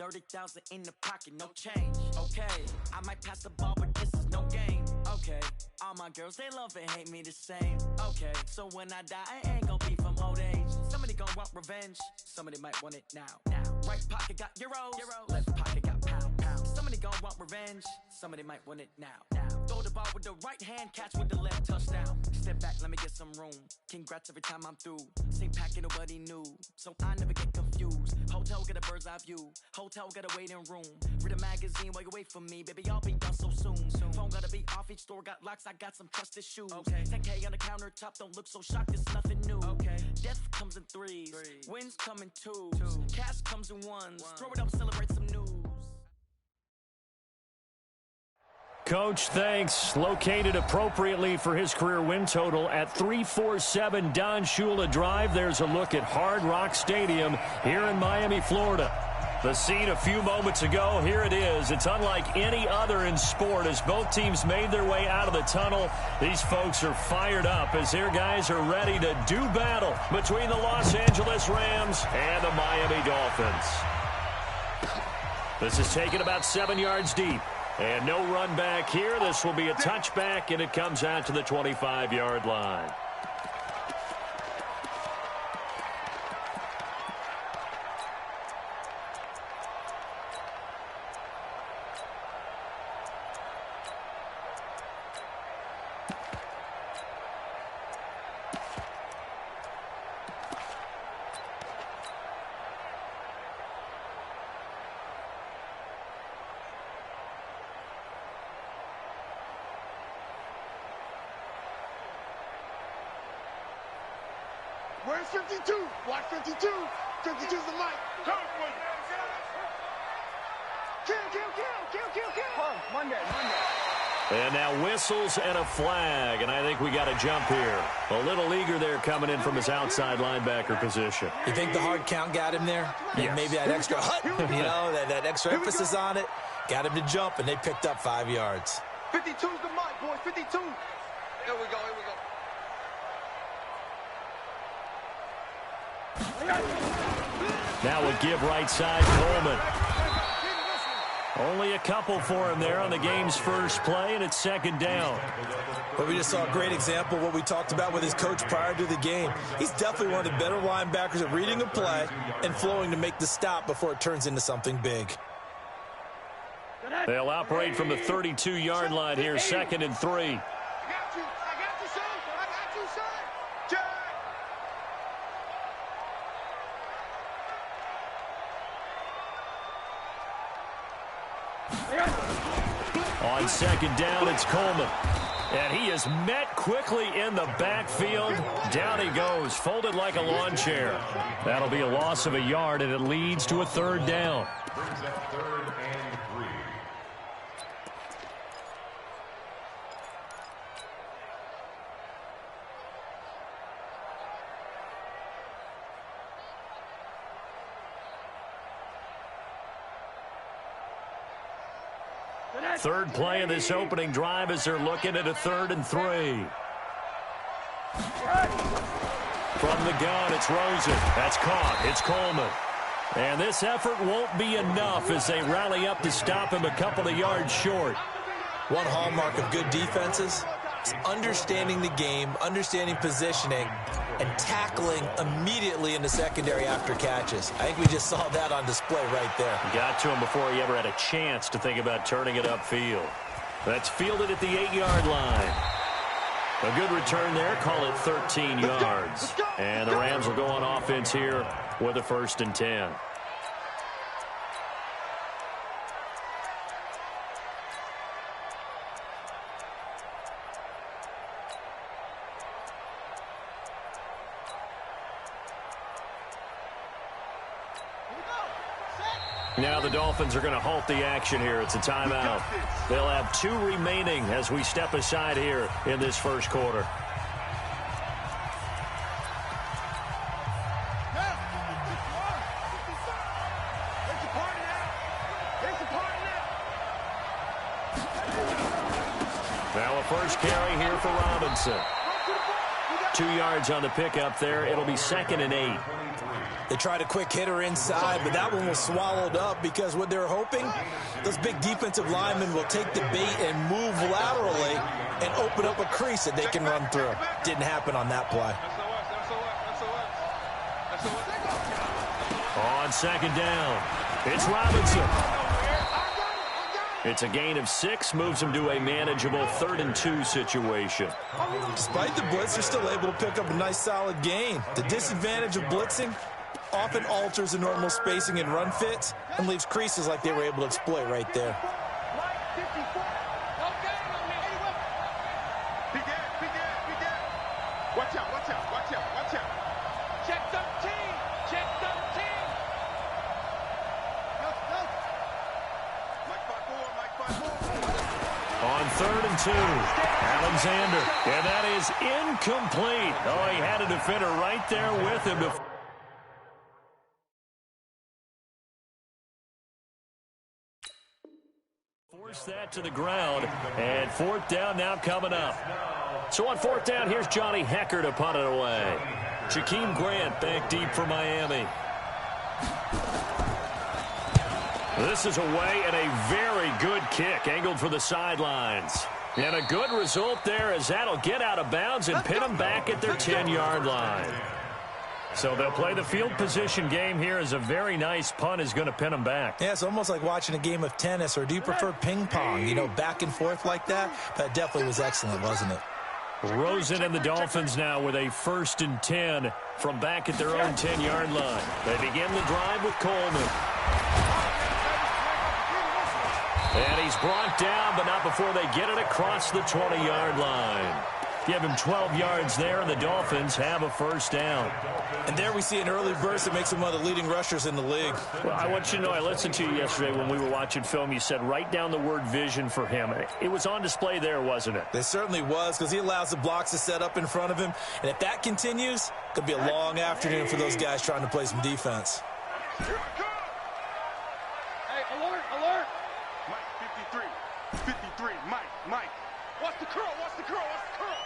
30,000 in the pocket, no change. Okay, I might pass the ball, but this is no game. Okay, all my girls, they love and hate me the same. Okay, so when I die, I ain't gonna be from old age. Somebody gonna want revenge, somebody might want it now. Right pocket got euros, left pocket got pounds. Somebody gonna want revenge, somebody might want it now. Throw the ball with the right hand, catch with the left, touchdown. Step back, let me get some room. Congrats every time I'm through. Same packet, nobody knew, so I never get confused. Hotel get a bird's eye view, hotel got a waiting room. Read a magazine while you wait for me, baby, I'll be done so soon. Phone gotta be off, each store got locks, I got some trusted shoes. 10K on the countertop, don't look so shocked, it's nothing new. Death comes in threes, wins come in twos, cash comes in ones. Throw it up, celebrate some news. Coach, thanks. Located appropriately for his career win total at 347 Don Shula Drive. There's a look at Hard Rock Stadium here in Miami, Florida. The scene a few moments ago, here it is. It's unlike any other in sport as both teams made their way out of the tunnel. These folks are fired up as their guys are ready to do battle between the Los Angeles Rams and the Miami Dolphins. This is taken about 7 yards deep. And no run back here. This will be a touchback, and it comes out to the 25-yard line. Where's 52? Watch 52. 52's the mic. Kill. Monday. And now whistles and a flag, and I think we got a jump here. A little eager there coming in from his outside linebacker position. You think the hard count got him there? Yes. Maybe that extra that extra emphasis on it got him to jump, and they picked up 5 yards. 52's the mic, boys. 52. Here we go. Now a give right side, Coleman. Only a couple for him there on the game's first play, and it's second down. But we just saw a great example of what we talked about with his coach prior to the game. He's definitely one of the better linebackers at reading a play and flowing to make the stop before it turns into something big. They'll operate from the 32-yard line here, 2nd and 3. I got you, son. Jack. On second down, it's Coleman. And he is met quickly in the backfield. Down he goes, folded like a lawn chair. That'll be a loss of a yard, and it leads to a third down. Brings up 3rd and 3. Third play of this opening drive as they're looking at a 3rd and 3. From the gun, it's Rosen. That's caught. It's Coleman. And this effort won't be enough as they rally up to stop him a couple of yards short. One hallmark of good defenses is understanding the game, understanding positioning, and tackling immediately in the secondary after catches. I think we just saw that on display right there. Got to him before he ever had a chance to think about turning it upfield. That's fielded at the 8-yard line. A good return there. Call it 13 yards. And the Rams will go on offense here with a 1st and 10. Now the Dolphins are going to halt the action here. It's a timeout. They'll have 2 remaining as we step aside here in this first quarter. Now a first carry here for Robinson. 2 yards on the pickup there. It'll be 2nd and 8. They tried a quick hitter inside, but that one was swallowed up because what they're hoping, those big defensive linemen will take the bait and move laterally and open up a crease that they can run through. Didn't happen on that play. On second down, it's Robinson. It's a gain of 6, moves him to a manageable 3rd and 2 situation. Despite the blitz, they're still able to pick up a nice solid gain. The disadvantage of blitzing often alters the normal spacing and run fits and leaves creases like they were able to exploit right there. Watch out, watch out, watch out, watch out. Check 13, check 13. On 3rd and 2, Alexander, and that is incomplete. Oh, he had a defender right there with him to force that to the ground, and 4th down now coming up. So on 4th down, here's Johnny Hecker to punt it away. Jakeem Grant back deep for Miami. This is away and a very good kick angled for the sidelines. And a good result there as that'll get out of bounds and pin them back at their 10-yard line. So they'll play the field position game here as a very nice punt is going to pin them back. Yeah, it's almost like watching a game of tennis, or do you prefer ping pong? You know, back and forth like that? That definitely was excellent, wasn't it? Rosen and the Dolphins now with a 1st and 10 from back at their own 10-yard line. They begin the drive with Coleman. And he's brought down, but not before they get it across the 20-yard line. Give him 12 yards there, and the Dolphins have a 1st down. And there we see an early burst that makes him one of the leading rushers in the league. Well, I want you to know, I listened to you yesterday when we were watching film. You said write down the word vision for him. It was on display there, wasn't it? It certainly was, because he allows the blocks to set up in front of him. And if that continues, it could be a long afternoon for those guys trying to play some defense. Hey, alert, alert. Mike, 53. 53, Mike. What's the curl? What's the curl? What's the curl?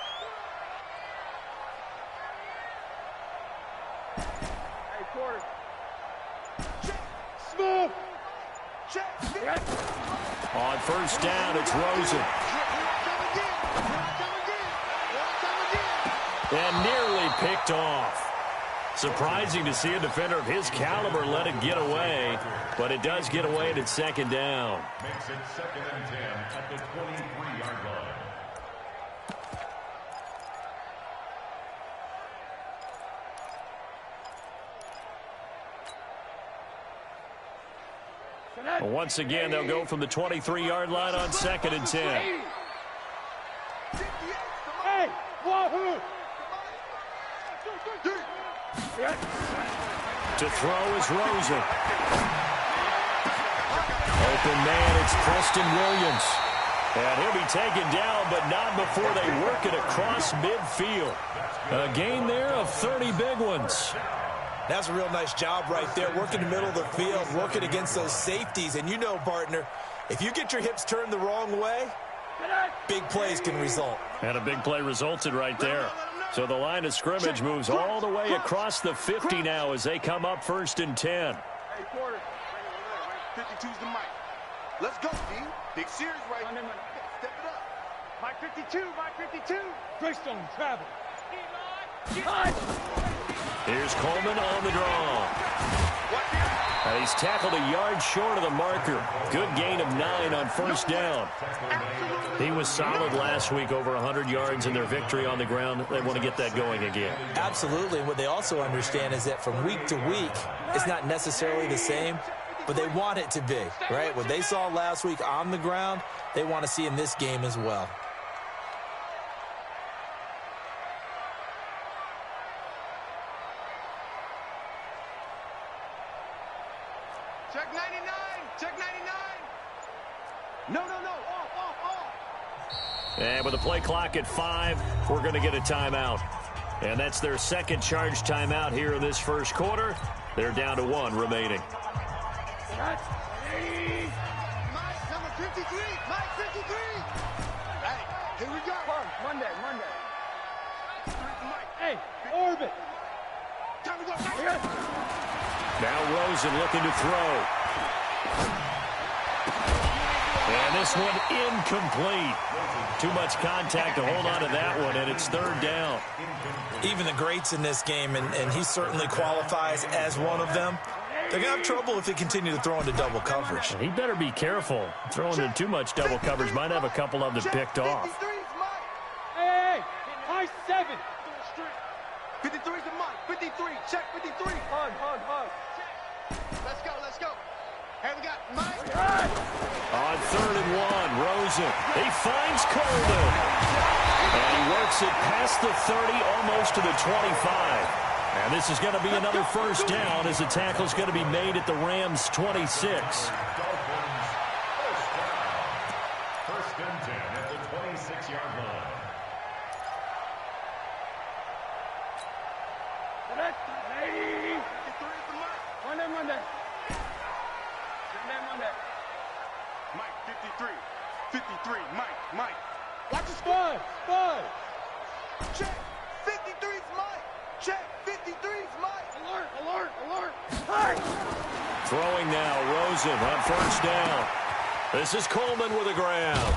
Hey, quarter. Check. Smooth. Check. On 1st down, it's Rosen. And nearly picked off. Surprising to see a defender of his caliber let it get away, but it does get away and it's 2nd down. Makes it 2nd and 10 at the 23-yard line. Once again, they'll go from the 23-yard line on 2nd and 10. Hey, wahoo! To throw is Rosen. Open man, it's Preston Williams. And he'll be taken down, but not before they work it across midfield. A gain there of 30 big ones. That's a real nice job right there, working the middle of the field, working against those safeties. And you know, partner, if you get your hips turned the wrong way, big plays can result. And a big play resulted right there. So the line of scrimmage moves all the way across the 50 now as they come up 1st and 10. Hey, quarter. 52's the mic. Let's go, D. Big series right now. Step it up. Mike 52, Mike 52. Greystone, travel. Here's Coleman on the draw. And he's tackled a yard short of the marker. Good gain of 9 on 1st down. He was solid last week, over 100 yards in their victory on the ground. They want to get that going again. Absolutely. And what they also understand is that from week to week, it's not necessarily the same, but they want it to be, right? What they saw last week on the ground, they want to see in this game as well. Check 99. Check 99. No. Off. And with the play clock at 5, we're going to get a timeout. And that's their 2nd charge timeout here in this 1st quarter. They're down to 1 remaining. Mike, number 53. Mike 53. Hey, here we go. Monday. Hey, orbit. Time to go. Now Rosen looking to throw. And this one incomplete. Too much contact to hold on to that one, and it's third down. Even the greats in this game, and he certainly qualifies as one of them, they're going to have trouble if they continue to throw into double coverage. He better be careful. Throwing into too much double coverage might have a couple of them picked off. Hey, high 7. 53's the Mike. 53. Check 53. Hug. Let's go. Hey, we got Mike. On 3rd and 1, Rosen. He finds Coleman. And he works it past the 30, almost to the 25. And this is going to be another first down as the tackle's going to be made at the Rams' 26. First and 10 at the 26-yard line. Mike, 53. 53, Mike. Watch the Spud. Check. 53's Mike. Check. 53's Mike. Alert. Throwing now, Rosen on first down. This is Coleman with a grab.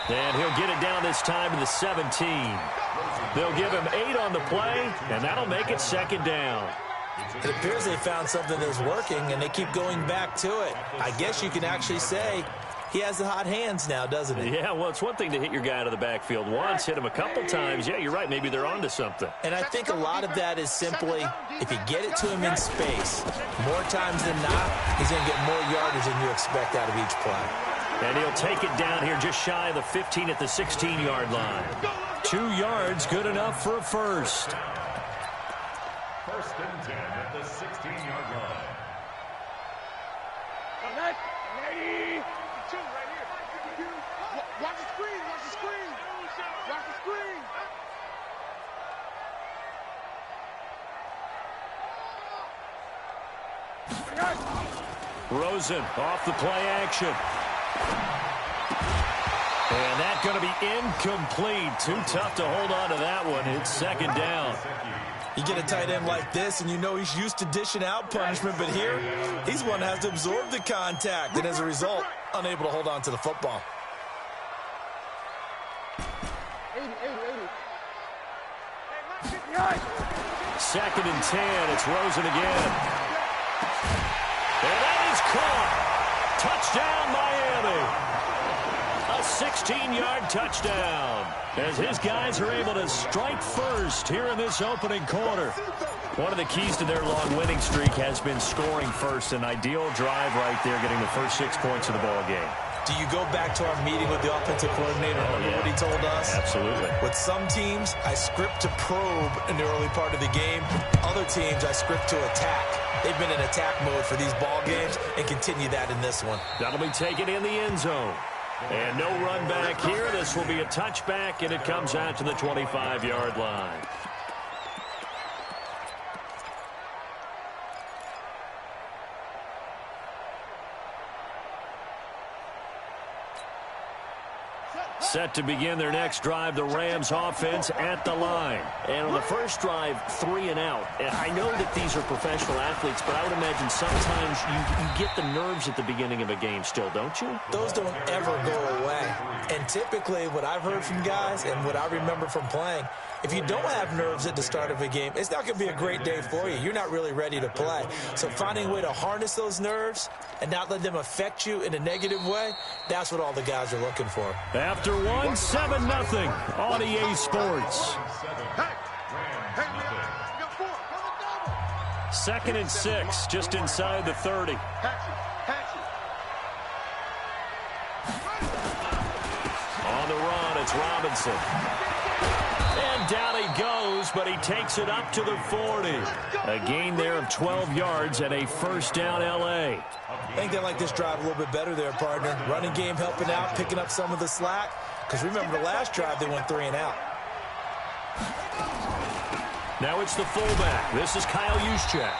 And he'll get it down this time to the 17. They'll give him 8 on the play, and that'll make it second down. It appears they found something that's working, and they keep going back to it. I guess you can actually say he has the hot hands now, doesn't he? Yeah, well, it's one thing to hit your guy out of the backfield once, hit him a couple times. Yeah, you're right. Maybe they're onto something. And I think a lot of that is simply, if you get it to him in space, more times than not, he's going to get more yardage than you expect out of each play. And he'll take it down here just shy of the 15 at the 16-yard line. 2 yards, good enough for a first. First and 10 at the 16-yard line. Watch the screen. Rosen off the play action. And that's going to be incomplete. Too tough to hold on to that one. It's second down. You get a tight end like this, and you know he's used to dishing out punishment, but here, he's one that has to absorb the contact, and as a result, unable to hold on to the football. 80. Second and 10. It's Rosen again. And that is caught. Touchdown, Miami. A 16-yard touchdown as his guys are able to strike first here in this opening quarter. One of the keys to their long winning streak has been scoring first. An ideal drive right there, getting the first 6 points of the ball game. Do you go back to our meeting with the offensive coordinator? Remember what he told us? Absolutely. With some teams, I script to probe in the early part of the game. Other teams, I script to attack. They've been in attack mode for these ball games and continue that in this one. That'll be taken in the end zone. And no run back here. This will be a touchback, and it comes out to the 25-yard line. Set to begin their next drive, the Rams offense at the line. And on the first drive, 3 and out. And I know that these are professional athletes, but I would imagine sometimes you get the nerves at the beginning of a game still, don't you? Those don't ever go away. And typically what I've heard from guys and what I remember from playing, if you don't have nerves at the start of a game, it's not going to be a great day for you. You're not really ready to play. So finding a way to harness those nerves and not let them affect you in a negative way, that's what all the guys are looking for. After 1, 7-0 on EA Sports. Second and 6, just inside the 30. On the run, it's Robinson. And down he goes, but he takes it up to the 40. A gain there of 12 yards and a first down L.A. I think they like this drive a little bit better there, partner. Running game helping out, picking up some of the slack. Because remember the last drive, they went 3 and out. Now it's the fullback. This is Kyle Juszczyk.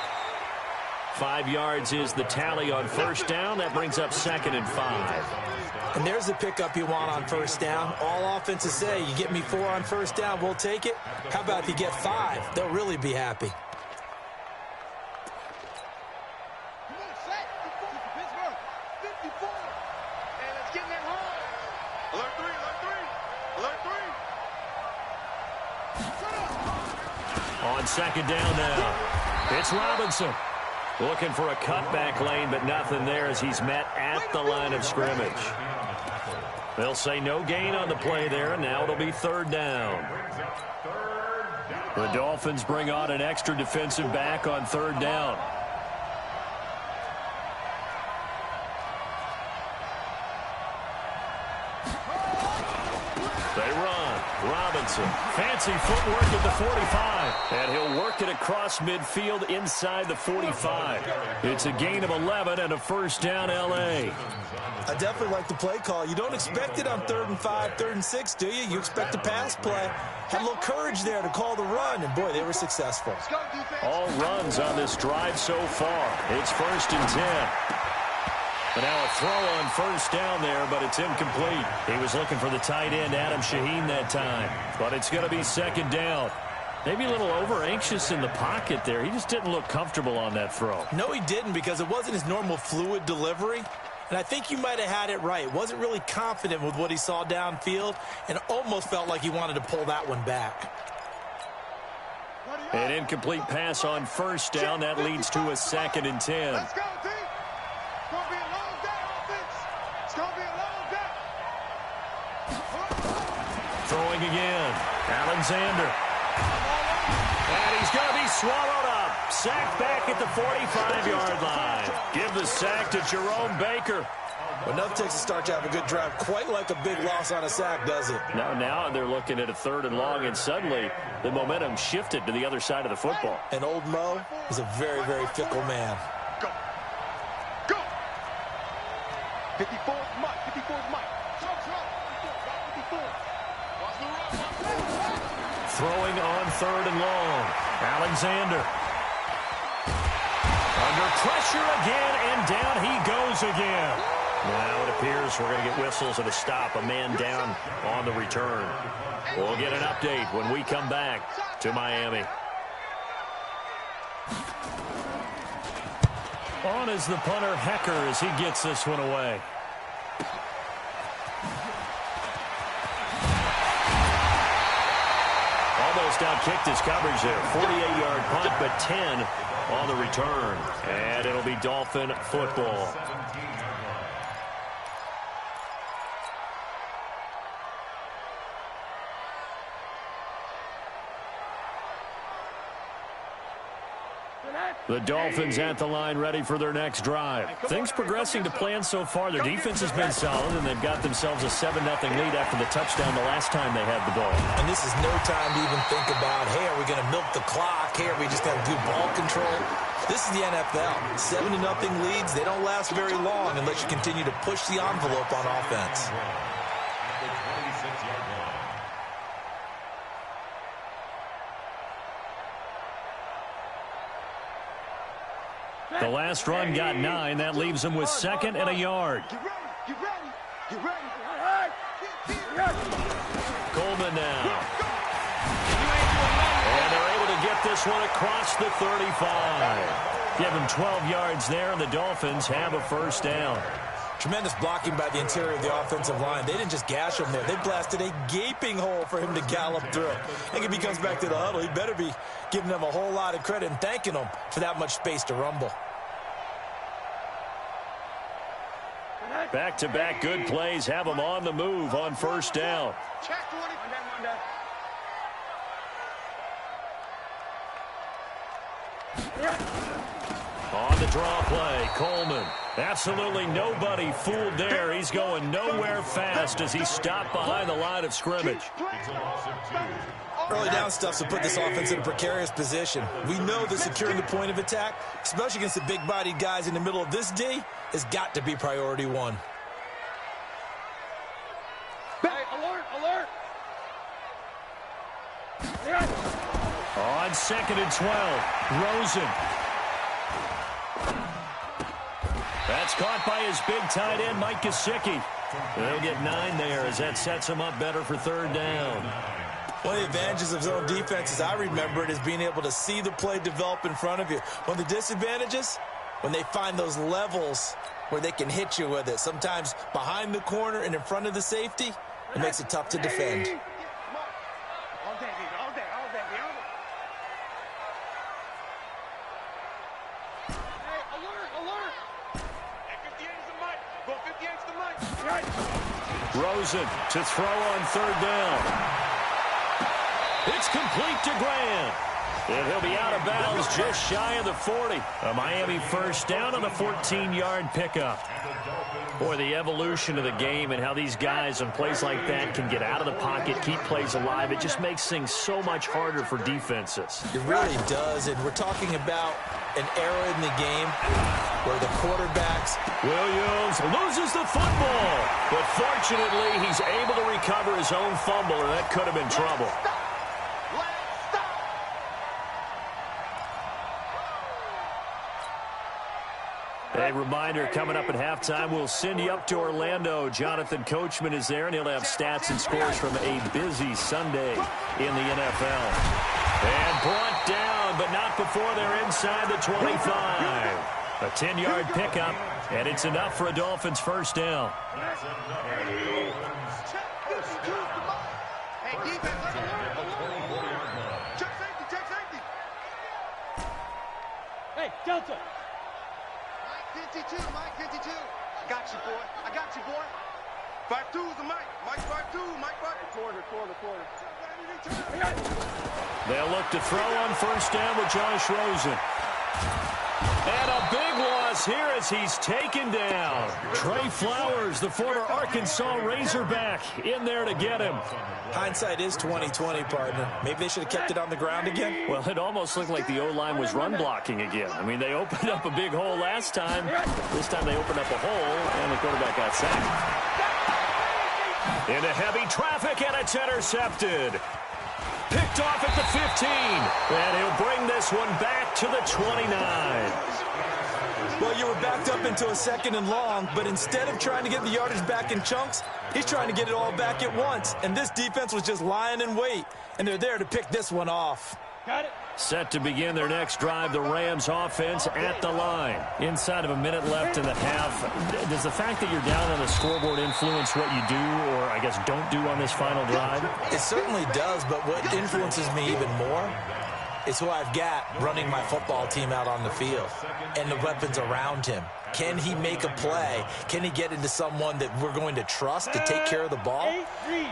5 yards is the tally on first down. That brings up 2nd and 5. And there's the pickup you want on first down. All offenses say, you get me 4 on first down, we'll take it. How about if you get 5? They'll really be happy. 54. Hey, let's get in that hole. Alert 3, alert 3, alert 3. On second down now, it's Robinson. Looking for a cutback lane, but nothing there as he's met at the line of scrimmage. They'll say no gain on the play there, and now it'll be third down. The Dolphins bring on an extra defensive back on third down. They run. Robinson. Fancy footwork at the 45. And he'll work it across midfield inside the 45. It's a gain of 11 and a first down L.A. I definitely like the play call. You don't expect it on 3rd and 5, 3rd and 6, do you? You expect a pass play. Had a little courage there to call the run, and boy, they were successful. All runs on this drive so far. It's 1st and 10. But now a throw on first down there, but it's incomplete. He was looking for the tight end, Adam Shaheen, that time. But it's going to be second down. Maybe a little over-anxious in the pocket there. He just didn't look comfortable on that throw. No, he didn't, because it wasn't his normal fluid delivery. And I think you might have had it right. Wasn't really confident with what he saw downfield and almost felt like he wanted to pull that one back. An incomplete pass on first down. That leads to a 2nd and 10. Let's go, team. It's going to be a long day, offense. It's going to be a long day. Throwing again. Alexander. And he's going to be swallowed up. Sacked back at the 45-yard line. Give the sack to Jerome Baker. Well, enough takes a start to have a good drive. Quite like a big loss on a sack, does it? Now they're looking at a 3rd and long, and suddenly the momentum shifted to the other side of the football. And old Mo is a very, very fickle man. Go. Go. 54's Mike. 54's Mike. 54. Watch the run. Throwing on 3rd and long. Alexander. Under pressure again, and down he goes again. Now it appears we're going to get whistles and a stop. A man down on the return. We'll get an update when we come back to Miami. On is the punter, Hecker, as he gets this one away. Almost outkicked his coverage there. 48-yard punt, but 10 on the return. And it'll be Dolphin football. The Dolphins at the line, ready for their next drive. Things progressing to plan so far. Their defense has been solid, and they've got themselves a 7-0 lead after the touchdown the last time they had the ball. And this is no time to even think about, hey, are we going to milk the clock? Hey, are we just going to do ball control? This is the NFL. 7-0 leads, they don't last very long unless you continue to push the envelope on offense. The last run got 9. That leaves them with 2nd and a yard. Get ready. Get ready. Get ready. Coleman now. And they're able to get this one across the 35. Give him 12 yards there, and the Dolphins have a first down. Tremendous blocking by the interior of the offensive line. They didn't just gash him there. They blasted a gaping hole for him to gallop through. I think if he comes back to the huddle, he better be giving them a whole lot of credit and thanking them for that much space to rumble. Back-to-back good plays have them on the move on first down. Check 20. On the draw play, Coleman. Absolutely nobody fooled there. He's going nowhere fast as he stopped behind the line of scrimmage. Early down stuff to put this offense in a precarious position. We know that securing the point of attack, especially against the big-bodied guys in the middle of this D, has got to be priority one. Hey, alert, alert. On 2nd and 12, Rosen. That's caught by his big tight end, Mike Gesicki. They'll get 9 there as that sets him up better for third down. One of the advantages of zone defense, as I remember it, is being able to see the play develop in front of you. One of the disadvantages, when they find those levels where they can hit you with it. Sometimes behind the corner and in front of the safety, it makes it tough to defend. All day, baby. All day. Hey, alert. At 58's the mic. Go 58's the mic. Rosen to throw on third down. It's complete to Grant. And he'll be out of bounds just shy of the 40. A Miami first down on the 14-yard pickup. Boy, the evolution of the game and how these guys on plays like that can get out of the pocket, keep plays alive, it just makes things so much harder for defenses. It really does, and we're talking about an era in the game where the quarterbacks... Williams loses the football, but fortunately he's able to recover his own fumble, or that could have been trouble. A reminder, coming up at halftime, we'll send you up to Orlando. Jonathan Coachman is there, and he'll have stats and scores from a busy Sunday in the NFL. And brought down, but not before they're inside the 25. A 10-yard pickup, and it's enough for a Dolphins first down. Hey, defense, alert. Check safety. Hey, Delta. Mike 52. I got you, boy. 5-2 is the Mike. Mike 5-2. Mike 5. Quarter. They'll look to throw on first down with Josh Rosen. And a big loss here as he's taken down. Trey Flowers, the former Arkansas Razorback, in there to get him. Hindsight is 20/20, partner. Maybe they should have kept it on the ground again. Well, it almost looked like the O-line was run blocking again. I mean, they opened up a big hole last time. This time they opened up a hole, and the quarterback got sacked. Into heavy traffic, and it's intercepted. Picked off at the 15, and he'll bring this one back to the 29. Well, you were backed up into a second and long, but instead of trying to get the yardage back in chunks, he's trying to get it all back at once. And this defense was just lying in wait, and they're there to pick this one off. Got it. Set to begin their next drive, the Rams offense at the line. Inside of a minute left in the half, does the fact that you're down on the scoreboard influence what you do, or I guess don't do on this final drive? It certainly does, but what influences me even more is who I've got running my football team out on the field and the weapons around him. Can he make a play? Can he get into someone that we're going to trust to take care of the ball?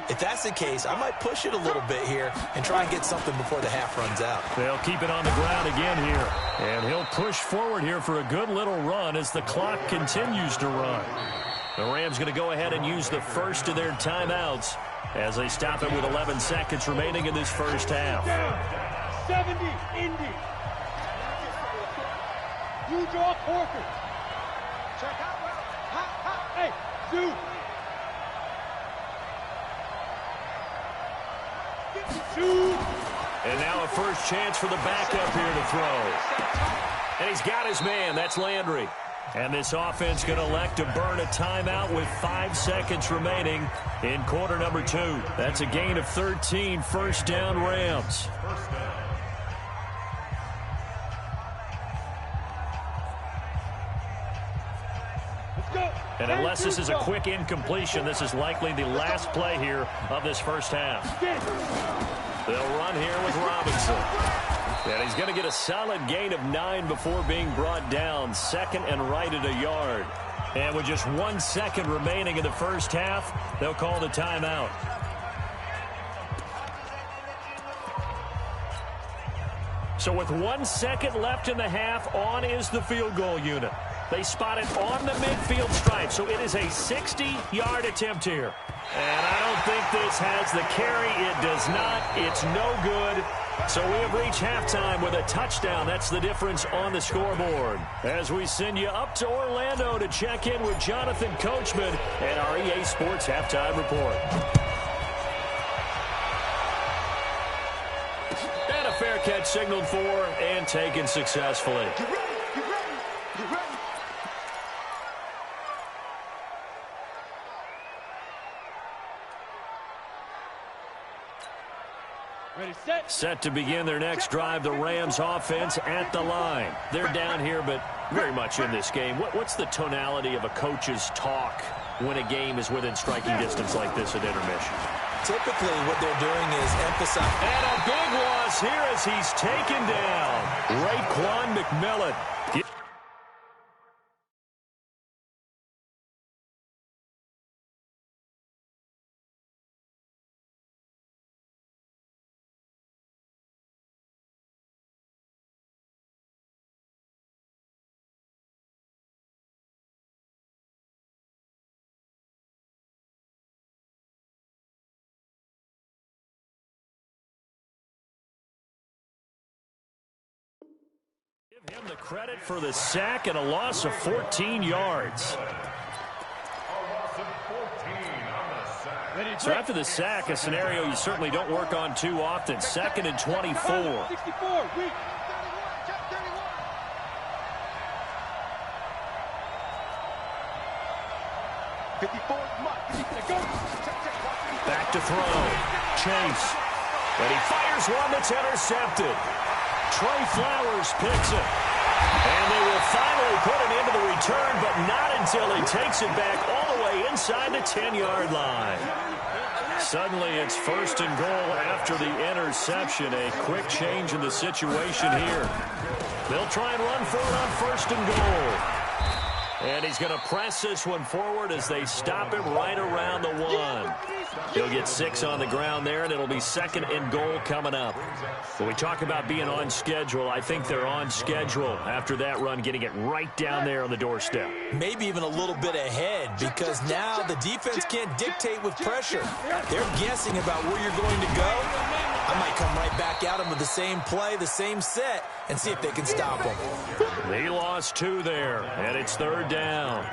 If that's the case, I might push it a little bit here and try and get something before the half runs out. They'll keep it on the ground again here. And he'll push forward here for a good little run as the clock continues to run. The Rams going to go ahead and use the first of their timeouts as they stop it with 11 seconds remaining in this first half. 70, Indy. You draw Corker. Check out. Hey, Zoo. 52. And now a first chance for the backup here to throw. And he's got his man. That's Landry. And this offense going to elect to burn a timeout with 5 seconds remaining in quarter number 2. That's a gain of 13, first down Rams. And unless this is a quick incompletion, this is likely the last play here of this first half. They'll run here with Robinson. And he's going to get a solid gain of 9 before being brought down. Second and right at a yard. And with just 1 second remaining in the first half, they'll call the timeout. So with 1 second left in the half, on is the field goal unit. They spot it on the midfield stripe, so it is a 60-yard attempt here. And I don't think this has the carry. It does not. It's no good. So we have reached halftime with a touchdown. That's the difference on the scoreboard. As we send you up to Orlando to check in with Jonathan Coachman and our EA Sports Halftime Report. And a fair catch signaled for and taken successfully. Get ready. Ready, set. Set to begin their next drive, the Rams offense at the line. They're down here, but very much in this game. What's the tonality of a coach's talk when a game is within striking distance like this at intermission? Typically, what they're doing is emphasize. And a big loss here as he's taken down. Raekwon McMillan. Give him the credit for the sack and a loss of 14 yards. So after the sack, a scenario you certainly don't work on too often. 2nd and 24. 54. Back to throw. Chase. And he fires one that's intercepted. Trey Flowers picks it. And they will finally put him into the return, but not until he takes it back all the way inside the 10-yard line. Suddenly it's 1st and goal after the interception. A quick change in the situation here. They'll try and run for it on 1st and goal. And he's going to press this one forward as they stop him right around the 1. He'll get 6 on the ground there, and it'll be 2nd and goal coming up. When we talk about being on schedule, I think they're on schedule after that run, getting it right down there on the doorstep. Maybe even a little bit ahead, because now the defense can't dictate with pressure. They're guessing about where you're going to go. I might come right back at them with the same play, the same set, and see if they can stop them. They lost 2 there, and it's 3rd down.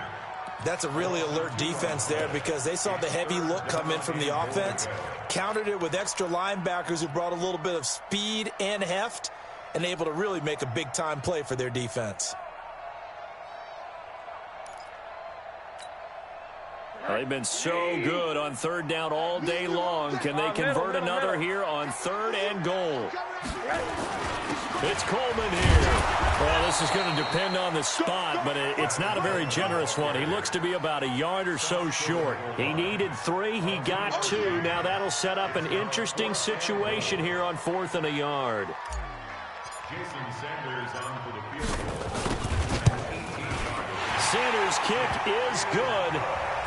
That's a really alert defense there because they saw the heavy look come in from the offense, countered it with extra linebackers who brought a little bit of speed and heft, and able to really make a big-time play for their defense. They've been so good on 3rd down all day long. Can they convert another here on 3rd and goal? It's Coleman here. Well, this is going to depend on the spot, but it's not a very generous one. He looks to be about a yard or so short. He needed 3. He got 2. Now that'll set up an interesting situation here on 4th and a yard. Sanders' kick is good.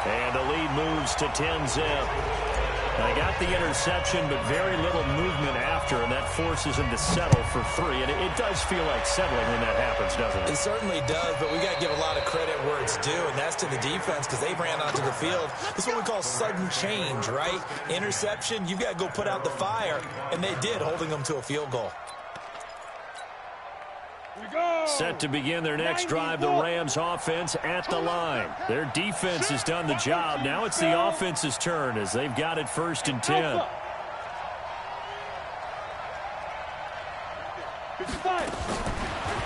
And the lead moves to 10-zip. They got the interception, but very little movement after, and that forces him to settle for 3. And it does feel like settling when that happens, doesn't it? It certainly does, but we got to give a lot of credit where it's due, and that's to the defense because they ran onto the field. This is what we call sudden change, right? Interception, you've got to go put out the fire, and they did, holding them to a field goal. Set to begin their next drive, the Rams offense at the line. Their defense has done the job. Now it's the offense's turn as they've got it 1st and 10.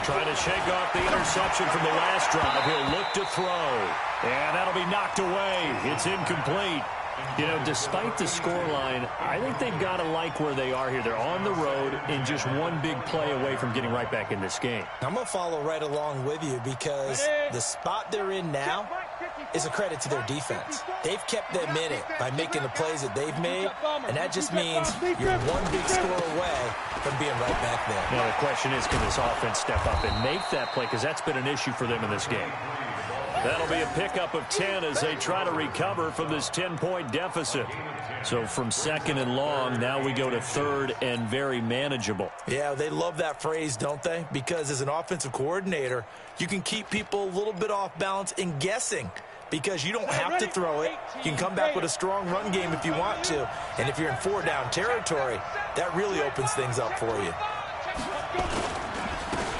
Trying to shake off the interception from the last drive. He'll look to throw. And that'll be knocked away. It's incomplete. You know, despite the scoreline, I think they've got to like where they are here. They're on the road and just one big play away from getting right back in this game. I'm going to follow right along with you because the spot they're in now is a credit to their defense. They've kept them in it by making the plays that they've made, and that just means you're one big score away from being right back there. Now, the question is, can this offense step up and make that play? Because that's been an issue for them in this game. That'll be a pickup of 10 as they try to recover from this 10-point deficit. So from 2nd and long, now we go to 3rd and very manageable. Yeah, they love that phrase, don't they? Because as an offensive coordinator, you can keep people a little bit off balance and guessing because you don't have to throw it. You can come back with a strong run game if you want to. And if you're in 4-down territory, that really opens things up for you.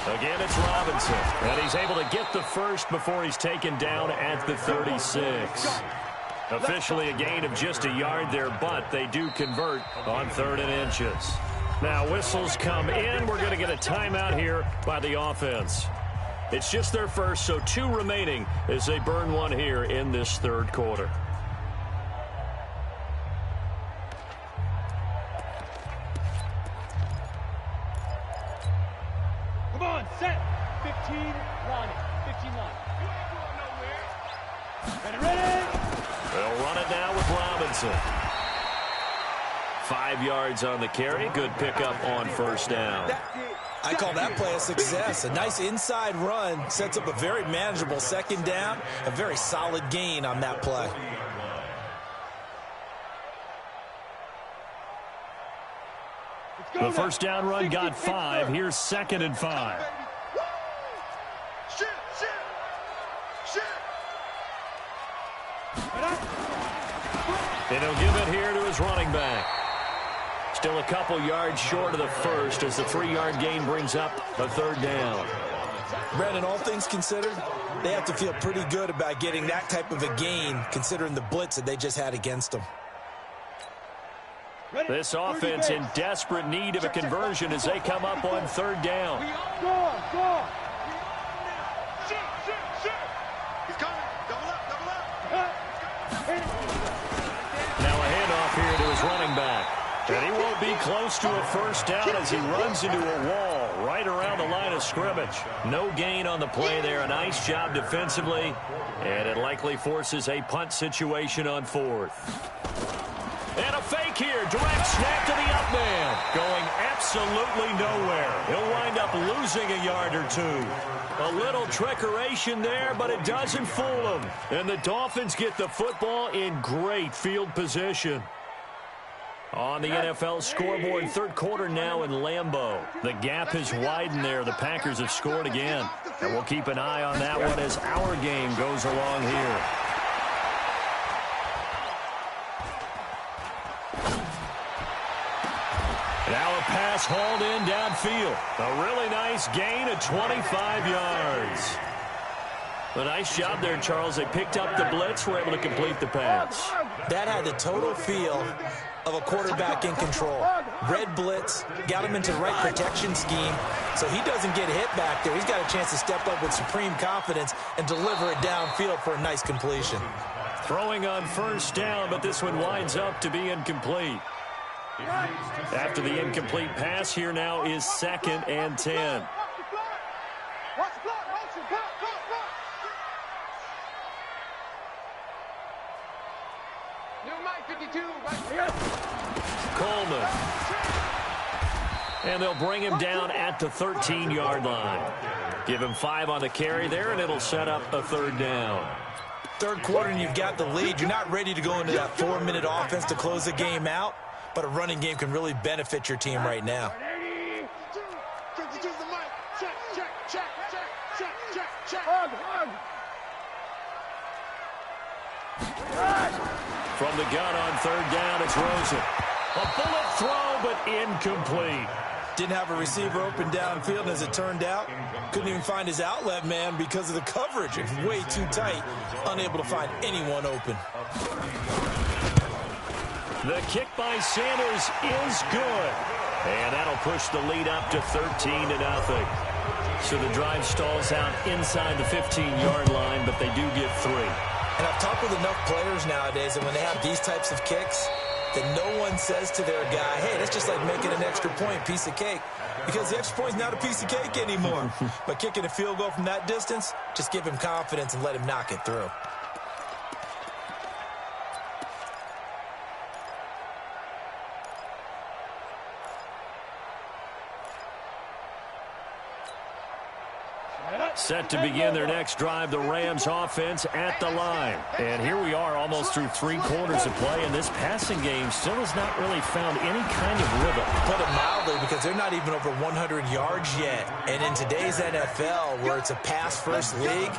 Again, it's Robinson, and he's able to get the first before he's taken down at the 36. Officially a gain of just a yard there, but they do convert on 3rd and inches. Now whistles come in. We're going to get a timeout here by the offense. It's just their first, so 2 remaining as they burn one here in this 3rd quarter. Come on, set. 15, Ronnie. on it now with Robinson. 5 yards on the carry. Good pickup on first down. I call that play a success. A nice inside run sets up a very manageable second down. A very solid gain on that play. The first down run got 5. Here's 2nd and 5. And he'll give it here to his running back. Still a couple yards short of the first as the 3-yard gain brings up a 3rd down. Brandon, all things considered, they have to feel pretty good about getting that type of a gain considering the blitz that they just had against them. This offense in desperate need of a conversion as they come up on 3rd down. Now a handoff here to his running back. And he won't be close to a first down as he runs into a wall right around the line of scrimmage. No gain on the play there. A nice job defensively. And it likely forces a punt situation on 4th. And a fake here. Direct snap to the up man. Going absolutely nowhere. He'll wind up losing a yard or 2. A little trickeration there, but it doesn't fool him. And the Dolphins get the football in great field position. On the NFL scoreboard, 3rd quarter now in Lambeau. The gap has widened there. The Packers have scored again. And we'll keep an eye on that one as our game goes along here. Now a pass hauled in downfield. A really nice gain of 25 yards. A nice job there, Charles. They picked up the blitz, were able to complete the pass. That had the total feel of a quarterback in control. Red blitz, got him into the right protection scheme, so he doesn't get hit back there. He's got a chance to step up with supreme confidence and deliver it downfield for a nice completion. Throwing on first down, but this one winds up to be incomplete. After the incomplete pass, here now is 2nd and 10. Coleman. And they'll bring him down at the 13-yard line. Give him 5 on the carry there, and it'll set up a 3rd down. 3rd quarter, and you've got the lead. You're not ready to go into that 4-minute offense to close the game out, but a running game can really benefit your team right now. From the gun on 3rd down, it's Rosen. A bullet throw, but incomplete. Didn't have a receiver open downfield, and as it turned out, couldn't even find his outlet man because of the coverage. It's way too tight, unable to find anyone open. The kick by Sanders is good. And that'll push the lead up to 13-0. So the drive stalls out inside the 15-yard line, but they do get 3. And I've talked with enough players nowadays that when they have these types of kicks, that no one says to their guy, hey, that's just like making an extra point, piece of cake. Because the extra point's not a piece of cake anymore. But kicking a field goal from that distance, just give him confidence and let him knock it through. Set to begin their next drive, the Rams offense at the line. And here we are almost through 3 quarters of play, and this passing game still has not really found any kind of rhythm. Put it mildly, because they're not even over 100 yards yet. And in today's NFL, where it's a pass-first league,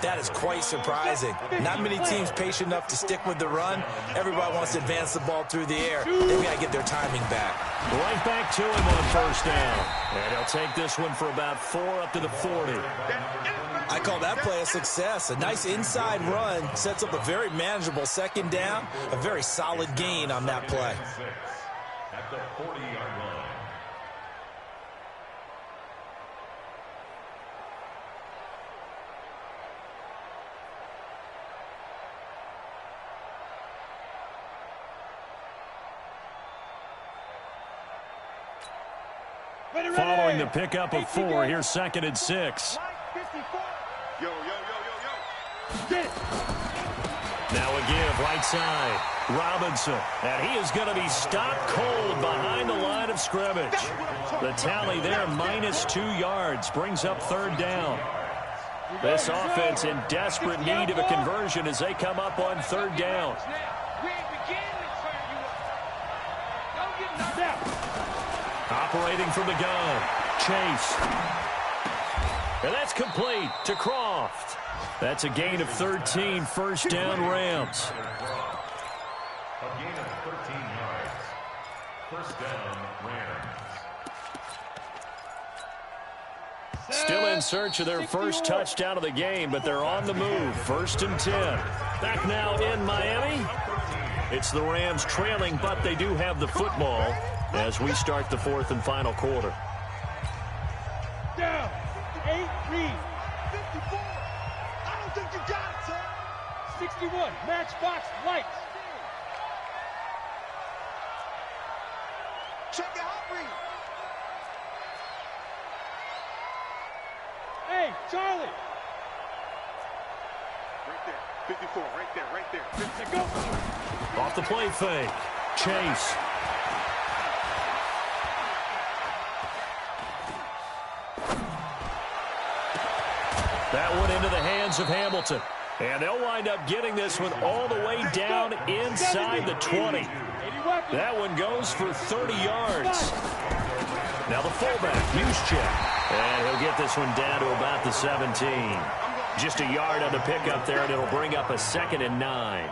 that is quite surprising. Not many teams patient enough to stick with the run. Everybody wants to advance the ball through the air. They've got to get their timing back. Right back to him on first down. And he'll take this one for about 4 up to the 40. I call that play a success. A nice inside run sets up a very manageable second down. A very solid gain on that play. At the 40-yard line. Following the pickup of 4, here's 2nd and 6. Yo, yo, yo, yo, yo. Now a give right side. Robinson. And he is going to be stopped cold behind the line of scrimmage. The tally there, -2 yards, brings up third down. This offense in desperate need of a conversion as they come up on third down. Operating from the gun. Chase. And that's complete to Croft. That's a gain of 13, first down Rams. A gain of 13 yards. First down, Rams. Still in search of their first touchdown of the game, but they're on the move. First and 10. Back now in Miami. It's the Rams trailing, but they do have the football as we start the fourth and final quarter. Down. 8 read. 54. I don't think you got it, sir. 61. Matchbox lights. Check it out, read. Hey, Charlie. Right there. 54. Right there. Right there. 50. Go. Off the play fake. Chase. That one into the hands of Hamilton. And they'll wind up getting this one all the way down inside the 20. That one goes for 30 yards. Now the fullback, Juszczyk. And he'll get this one down to about the 17. Just a yard on the pickup there, and it'll bring up a 2nd and 9.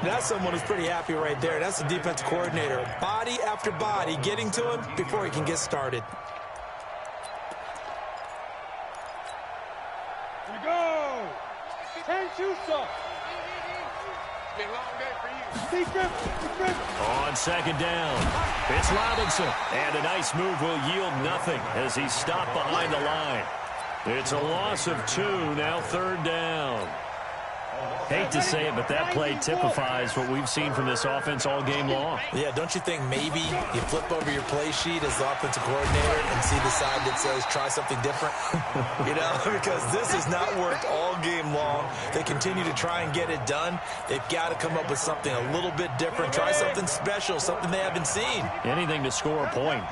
That's someone who's pretty happy right there. That's the defense coordinator. Body after body getting to him before he can get started. Here we go. 10 shoots up. It's been a long day for you. On second down, it's Robinson. And a nice move will yield nothing as he's stopped behind the line. It's a loss of 2, now third down. Hate to say it, but that play typifies what we've seen from this offense all game long. Yeah, don't you think maybe you flip over your play sheet as the offensive coordinator and see the side that says try something different? Because this has not worked all game long. They continue to try and get it done. They've got to come up with something a little bit different. Try something special, something they haven't seen. Anything to score a point.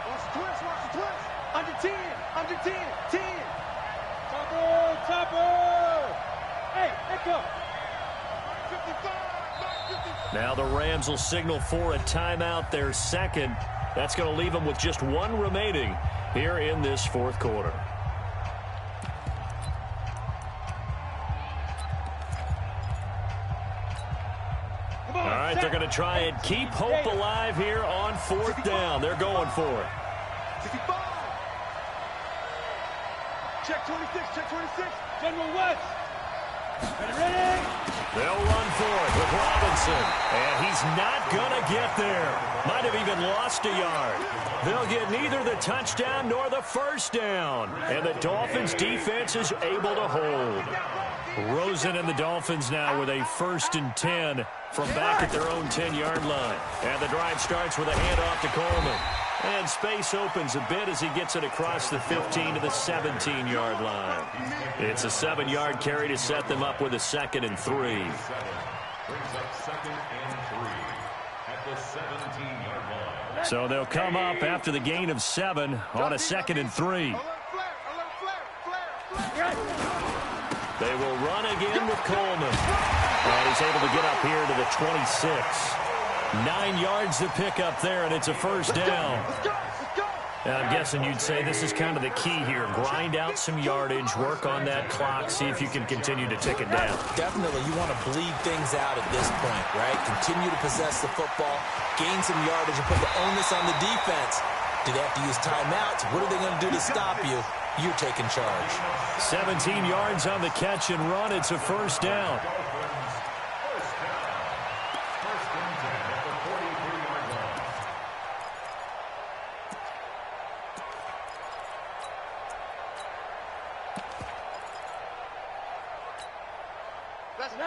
Watch the twist. Under 10. 10. Topper. Hey, let go. 55. Now the Rams will signal for a timeout, their second. That's going to leave them with just one remaining here in this fourth quarter. All right, they're going to try and keep hope alive here on fourth down. They're going for it. 55. Check 26. General West. Ready? They'll run for it with Robinson. And he's not going to get there. Might have even lost a yard. They'll get neither the touchdown nor the first down. And the Dolphins defense is able to hold. Rosen and the Dolphins now with a 1st and 10 from back at their own 10-yard line. And the drive starts with a handoff to Coleman. And space opens a bit as he gets it across the 15 to the 17-yard line. It's a 7-yard carry to set them up with a 2nd and 3. Brings up 2nd and 3 at the 17-yard line. So they'll come up after the gain of 7 on a 2nd and 3. They will run again with Coleman. And he's able to get up here to the 26. 9 yards to pick up there, and it's a first down. And I'm guessing you'd say this is kind of the key here. Grind out some yardage, work on that clock, see if you can continue to tick it down. Definitely, you want to bleed things out at this point, right? Continue to possess the football, gain some yardage, and put the onus on the defense. Do they have to use timeouts? What are they going to do to stop you? You're taking charge. 17 yards on the catch and run. It's a first down.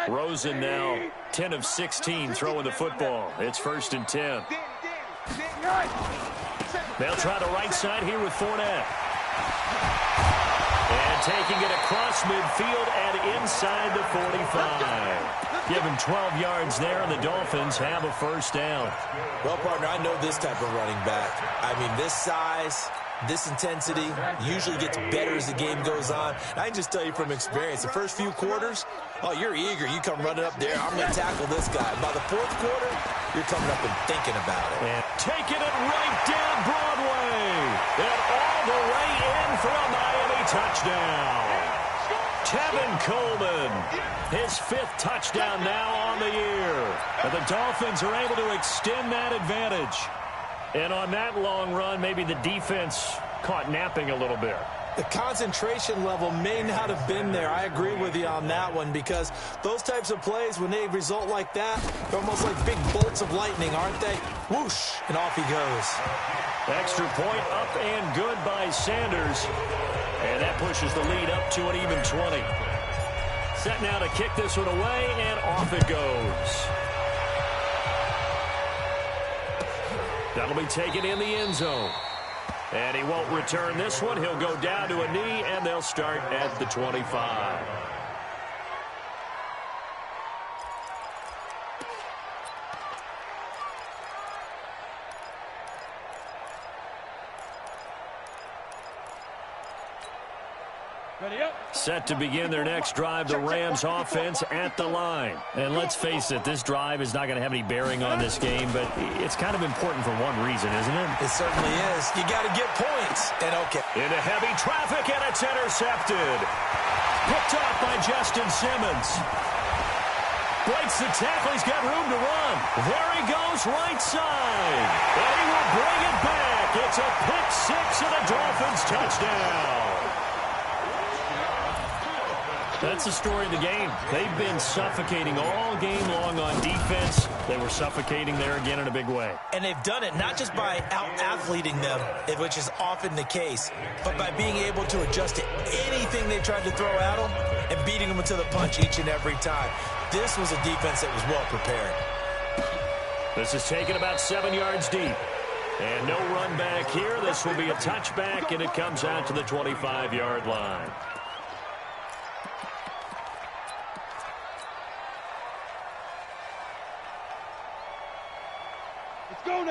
Rosen now 10 of 16 throwing the football. It's 1st and 10. They'll try the right side here with Fournette. And taking it across midfield and inside the 45. Give him 12 yards there, and the Dolphins have a first down. Well, partner, I know this type of running back. I mean, this size, this intensity usually gets better as the game goes on. And I can just tell you from experience, the first few quarters, oh, you're eager. You come running up there, I'm going to tackle this guy. By the fourth quarter, you're coming up and thinking about it. And taking it right down Broadway. And all the way in for a Miami touchdown. Tevin Coleman, his 5th touchdown now on the year. And the Dolphins are able to extend that advantage. And on that long run, maybe the defense caught napping a little bit. The concentration level may not have been there. I agree with you on that one, because those types of plays, when they result like that, they're almost like big bolts of lightning, aren't they? Whoosh, and off he goes. Extra point up and good by Sanders. And that pushes the lead up to an even 20. Set now to kick this one away, and off it goes. That'll be taken in the end zone. And he won't return this one. He'll go down to a knee, and they'll start at the 25. Set to begin their next drive, the Rams offense at the line. And let's face it, this drive is not going to have any bearing on this game, but it's kind of important for one reason, isn't it? It certainly is. You got to get points. And okay. Into heavy traffic, and it's intercepted. Picked off by Justin Simmons. Breaks the tackle. He's got room to run. There he goes, right side. And he will bring it back. It's a pick six and a Dolphins touchdown. That's the story of the game. They've been suffocating all game long on defense. They were suffocating there again in a big way. And they've done it not just by out-athleting them, which is often the case, but by being able to adjust to anything they tried to throw at them and beating them to the punch each and every time. This was a defense that was well prepared. This is taken about 7 yards deep. And no run back here. This will be a touchback, and it comes out to the 25-yard line.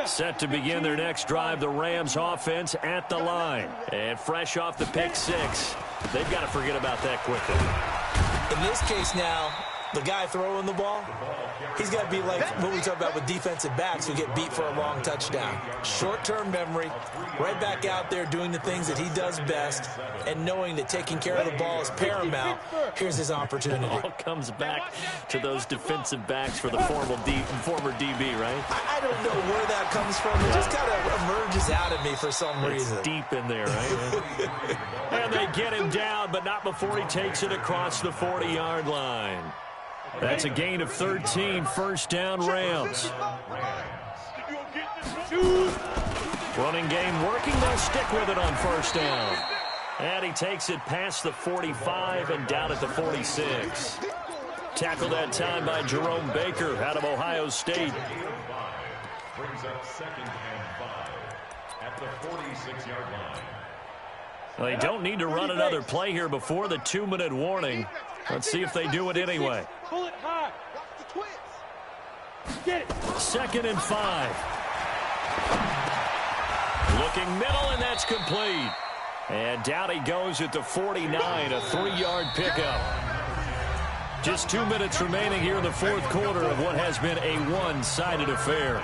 Set to begin their next drive, the Rams offense at the line. And fresh off the pick six, they've got to forget about that quickly. In this case now, the guy throwing the ball, he's got to be like what we talk about with defensive backs who get beat for a long touchdown. Short-term memory, right back out there doing the things that he does best, and knowing that taking care of the ball is paramount. Here's his opportunity. It all comes back to those defensive backs for the former DB, right? I don't know where that comes from. It just kind of emerges out of me for some reason. It's deep in there, right? And they get him down, but not before he takes it across the 40-yard line. That's a gain of 13, first down Rams. Running game working, they'll stick with it on first down. And he takes it past the 45 and down at the 46. Tackled that time by Jerome Baker out of Ohio State. Brings up 2nd and 5 at the 46-yard line. Well, they don't need to run another play here before the 2-minute warning. Let's see if they do it anyway. Pull it high. Get it. 2nd and 5. Looking middle, and that's complete. And down he goes at the 49, a 3-yard pickup. Just 2 minutes remaining here in the fourth quarter of what has been a one-sided affair.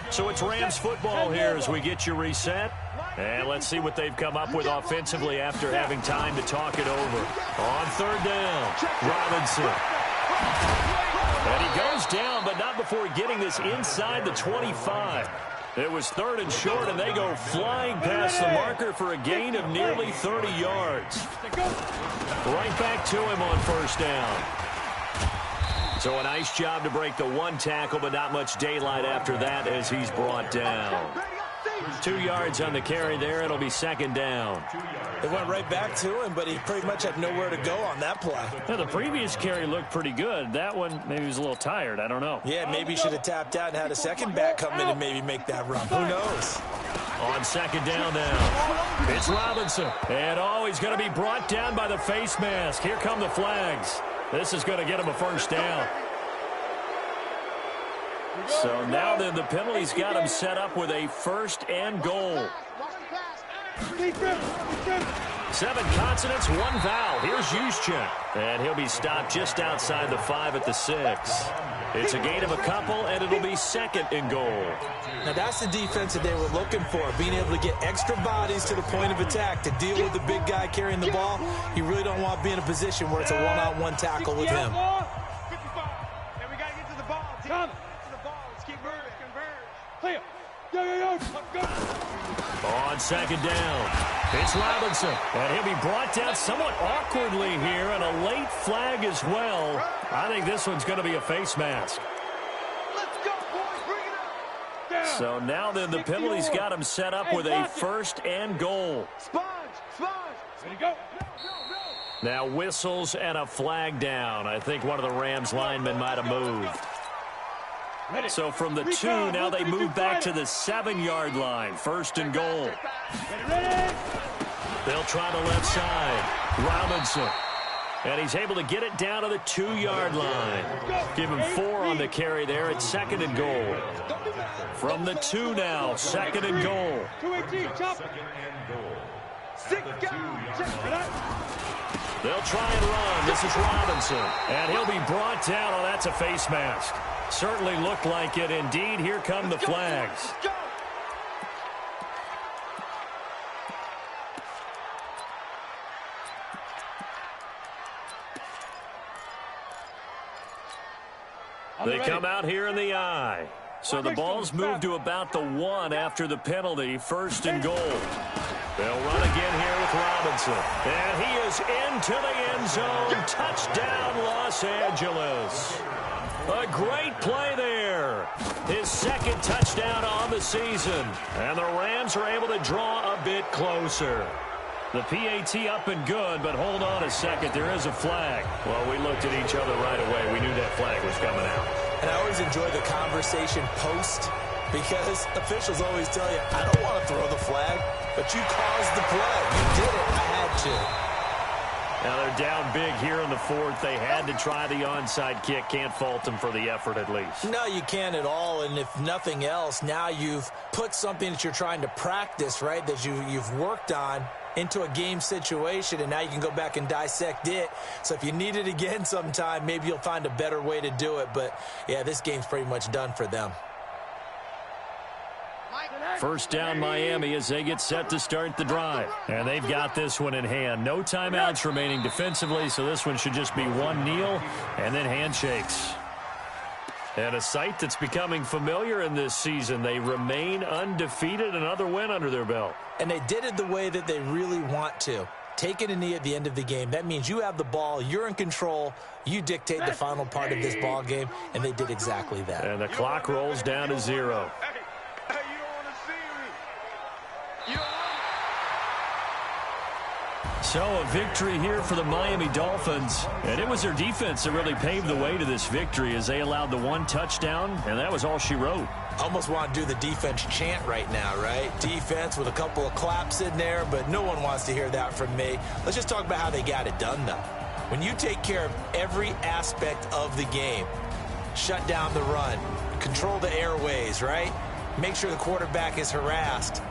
So it's Rams football here as we get you reset. And let's see what they've come up with offensively after having time to talk it over. On third down, Robinson. And he goes down, but not before getting this inside the 25. It was 3rd and short, and they go flying past the marker for a gain of nearly 30 yards. Right back to him on first down. So a nice job to break the one tackle, but not much daylight after that as he's brought down. 2 yards on the carry there. It'll be second down. They went right back to him, but he pretty much had nowhere to go on that play. Yeah, the previous carry looked pretty good. That one, maybe he was a little tired. I don't know. Yeah, maybe he should have tapped out and had a second back come in and maybe make that run. Who knows? On second down now, it's Robinson. And, he's going to be brought down by the face mask. Here come the flags. This is going to get him a first down. So now then the penalty's got him set up with a first and goal. 7 consonants, 1 vowel. Here's Juszczyk. And he'll be stopped just outside the 5 at the 6. It's a gain of a couple, and it'll be second and goal. Now that's the defense that they were looking for, being able to get extra bodies to the point of attack to deal with the big guy carrying the ball. You really don't want to be in a position where it's a one-on-one tackle with him. 55. And we got to get to the ball. Get to the ball. Let's keep moving. Converge. Clear. Yo. Go. On second down, it's Robinson. And he'll be brought down somewhat awkwardly here, and a late flag as well. I think this one's going to be a face mask. Let's go, boys. Bring it up. So now then the penalty's got him set up with a first and goal. Sponge. Ready to go. Now whistles and a flag down. I think one of the Rams linemen might have moved. So from the 2, now they move back to the 7-yard line. First and goal. They'll try the left side. Robinson. And he's able to get it down to the 2-yard line. Give him 4 on the carry there at second and goal. From the 2 now, second and goal. 218, chop. They'll try and run. This is Robinson. And he'll be brought down. Oh, that's a face mask. Certainly looked like it. Indeed, here come the flags. They come out here in the I. So the ball's moved to about the 1 after the penalty. First and goal. They'll run again here with Robinson. And he is into the end zone. Touchdown, Los Angeles. A great play there. His second touchdown on the season. And the Rams are able to draw a bit closer. The PAT up and good, but hold on a second. There is a flag. Well, we looked at each other right away. We knew that flag was coming out. And I always enjoy the conversation post, because officials always tell you, I don't want to throw the flag, but you caused the play. You did it. I had to. Now they're down big here in the 4th. They had to try the onside kick. Can't fault them for the effort at least. No, you can't at all. And if nothing else, now you've put something that you're trying to practice, right, that you've worked on into a game situation, and now you can go back and dissect it. So if you need it again sometime, maybe you'll find a better way to do it. But, yeah, this game's pretty much done for them. First down Miami as they get set to start the drive. And they've got this one in hand. No timeouts remaining defensively, so this one should just be one kneel and then handshakes. And a sight that's becoming familiar in this season. They remain undefeated, another win under their belt. And they did it the way that they really want to. Taking a knee at the end of the game. That means you have the ball, you're in control, you dictate the final part of this ball game, and they did exactly that. And the clock rolls down to 0. So a victory here for the Miami Dolphins, and it was their defense that really paved the way to this victory as they allowed the 1 touchdown, and that was all she wrote. Almost want to do the defense chant right now, right? Defense with a couple of claps in there, but no one wants to hear that from me. Let's just talk about how they got it done, though. When you take care of every aspect of the game, shut down the run, control the airways, right? Make sure the quarterback is harassed.